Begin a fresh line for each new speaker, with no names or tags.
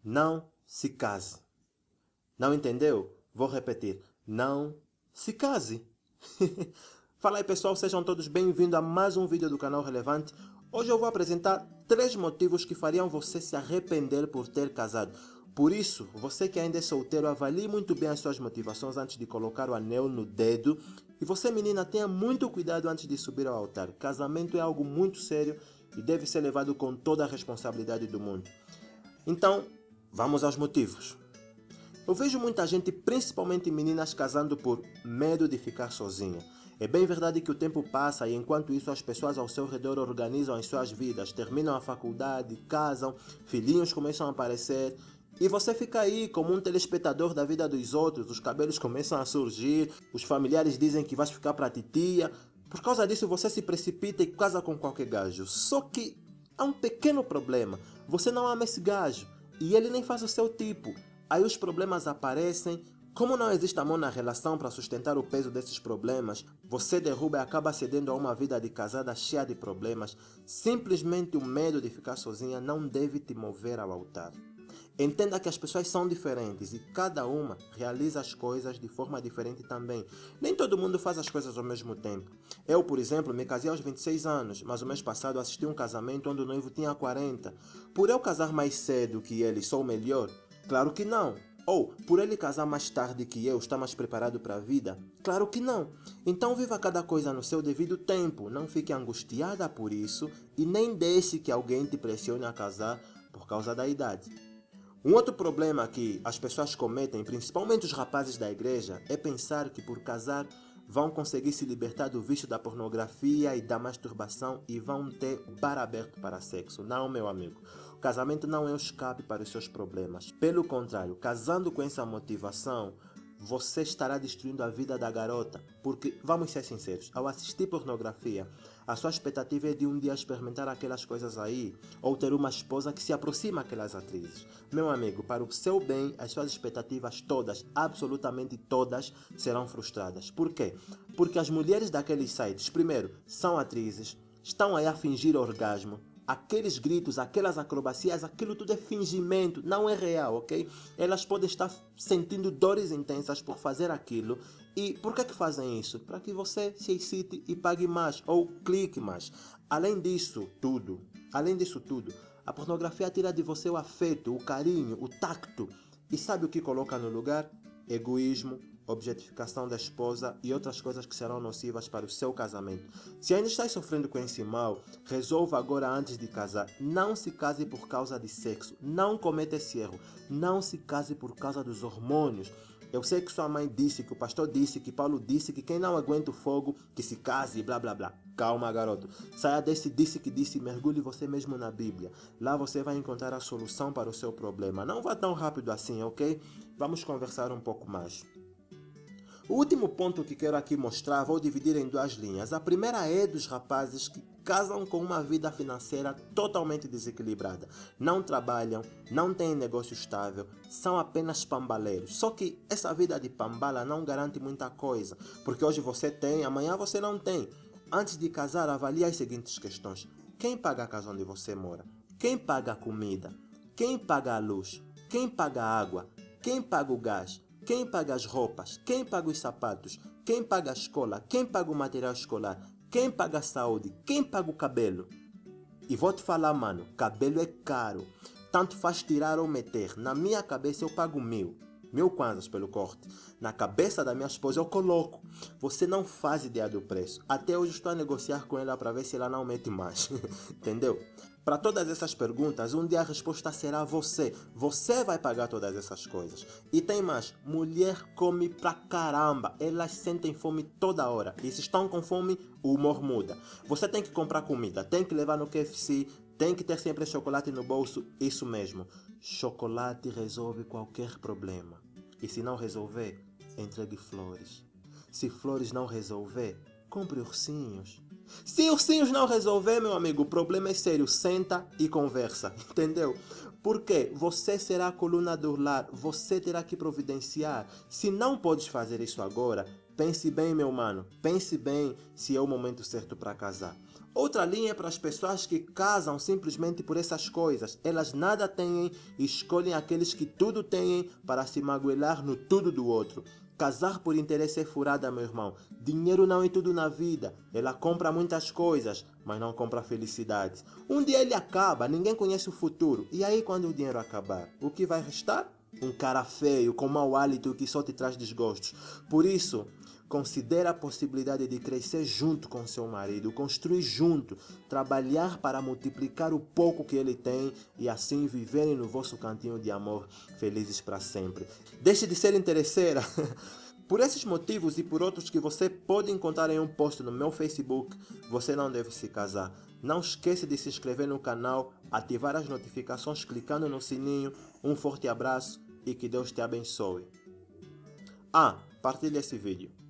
Não se case. Não entendeu? Vou repetir. Não se case. Fala aí pessoal, sejam todos bem-vindos a mais um vídeo do canal Relevante. Hoje eu vou apresentar 3 motivos que fariam você se arrepender por ter casado. Por isso, você que ainda é solteiro, avalie muito bem as suas motivações antes de colocar o anel no dedo. E você, menina, tenha muito cuidado antes de subir ao altar. Casamento é algo muito sério e deve ser levado com toda a responsabilidade do mundo. Então, vamos aos motivos. Eu vejo muita gente, principalmente meninas, casando por medo de ficar sozinha. É bem verdade que o tempo passa e enquanto isso as pessoas ao seu redor organizam as suas vidas, terminam a faculdade, casam, filhinhos começam a aparecer e você fica aí como um telespectador da vida dos outros, os cabelos começam a surgir, os familiares dizem que vais ficar para titia. Por causa disso você se precipita e casa com qualquer gajo. Só que há um pequeno problema, você não ama esse gajo e ele nem faz o seu tipo. Aí os problemas aparecem. Como não existe amor na relação para sustentar o peso desses problemas, você derruba e acaba cedendo a uma vida de casada cheia de problemas. Simplesmente o medo de ficar sozinha não deve te mover ao altar. Entenda que as pessoas são diferentes e cada uma realiza as coisas de forma diferente também. Nem todo mundo faz as coisas ao mesmo tempo. Eu, por exemplo, me casei aos 26 anos, mas o mês passado assisti um casamento onde o noivo tinha 40. Por eu casar mais cedo que ele, sou melhor? Claro que não. Ou, por ele casar mais tarde que eu, está mais preparado para a vida? Claro que não. Então viva cada coisa no seu devido tempo. Não fique angustiada por isso e nem deixe que alguém te pressione a casar por causa da idade. Um outro problema que as pessoas cometem, principalmente os rapazes da igreja, é pensar que por casar vão conseguir se libertar do vício da pornografia e da masturbação e vão ter o bar aberto para sexo. Não, meu amigo. O casamento não é o escape para os seus problemas. Pelo contrário, casando com essa motivação, você estará destruindo a vida da garota. Porque, vamos ser sinceros, ao assistir pornografia, a sua expectativa é de um dia experimentar aquelas coisas aí, ou ter uma esposa que se aproxima daquelas atrizes. Meu amigo, para o seu bem, as suas expectativas todas, absolutamente todas, serão frustradas. Por quê? Porque as mulheres daqueles sites, primeiro, são atrizes, estão aí a fingir orgasmo. Aqueles gritos, aquelas acrobacias, aquilo tudo é fingimento, não é real, ok? Elas podem estar sentindo dores intensas por fazer aquilo. E por que fazem isso? Para que você se excite e pague mais ou clique mais. Além disso tudo, a pornografia tira de você o afeto, o carinho, o tacto. E sabe o que coloca no lugar? Egoísmo, objetificação da esposa e outras coisas que serão nocivas para o seu casamento. Se ainda estás sofrendo com esse mal, resolva agora antes de casar. Não se case por causa de sexo. Não cometa esse erro. Não se case por causa dos hormônios. Eu sei que sua mãe disse, que o pastor disse, que Paulo disse, que quem não aguenta o fogo, que se case e blá blá blá. Calma, garoto. Saia desse disse que disse e mergulhe você mesmo na Bíblia. Lá você vai encontrar a solução para o seu problema. Não vá tão rápido assim, ok? Vamos conversar um pouco mais. O último ponto que quero aqui mostrar, vou dividir em 2 linhas. A primeira é dos rapazes que casam com uma vida financeira totalmente desequilibrada. Não trabalham, não têm negócio estável, são apenas pambaleiros. Só que essa vida de pambala não garante muita coisa, porque hoje você tem, amanhã você não tem. Antes de casar, avalie as seguintes questões. Quem paga a casa onde você mora? Quem paga a comida? Quem paga a luz? Quem paga a água? Quem paga o gás? Quem paga as roupas? Quem paga os sapatos? Quem paga a escola? Quem paga o material escolar? Quem paga a saúde? Quem paga o cabelo? E vou te falar, mano, cabelo é caro. Tanto faz tirar ou meter. Na minha cabeça eu pago 1000 kwanzas pelo corte. Na cabeça da minha esposa eu coloco. Você não faz ideia do preço. Até hoje estou a negociar com ela para ver se ela não mete mais. Entendeu? Para todas essas perguntas, um dia a resposta será você. Você vai pagar todas essas coisas. E tem mais, mulher come pra caramba. Elas sentem fome toda hora. E se estão com fome, o humor muda. Você tem que comprar comida, tem que levar no KFC, tem que ter sempre chocolate no bolso. Isso mesmo. Chocolate resolve qualquer problema. E se não resolver, entregue flores. Se flores não resolver, compre ursinhos. Se ursinhos não resolver, meu amigo, o problema é sério. Senta e conversa, entendeu? Porque você será a coluna do lar, você terá que providenciar. Se não podes fazer isso agora, pense bem, meu mano. Pense bem se é o momento certo para casar. Outra linha é para as pessoas que casam simplesmente por essas coisas. Elas nada têm e escolhem aqueles que tudo têm para se magoar no tudo do outro. Casar por interesse é furada, meu irmão. Dinheiro não é tudo na vida. Ela compra muitas coisas, mas não compra felicidade. Um dia ele acaba, ninguém conhece o futuro. E aí, quando o dinheiro acabar, o que vai restar? Um cara feio, com mau hálito que só te traz desgostos. Por isso, considere a possibilidade de crescer junto com seu marido, construir junto, trabalhar para multiplicar o pouco que ele tem e assim viverem no vosso cantinho de amor, felizes para sempre. Deixe de ser interesseira. Por esses motivos e por outros que você pode encontrar em um post no meu Facebook, você não deve se casar. Não esqueça de se inscrever no canal, ativar as notificações clicando no sininho. Um forte abraço e que Deus te abençoe. Partilhe esse vídeo.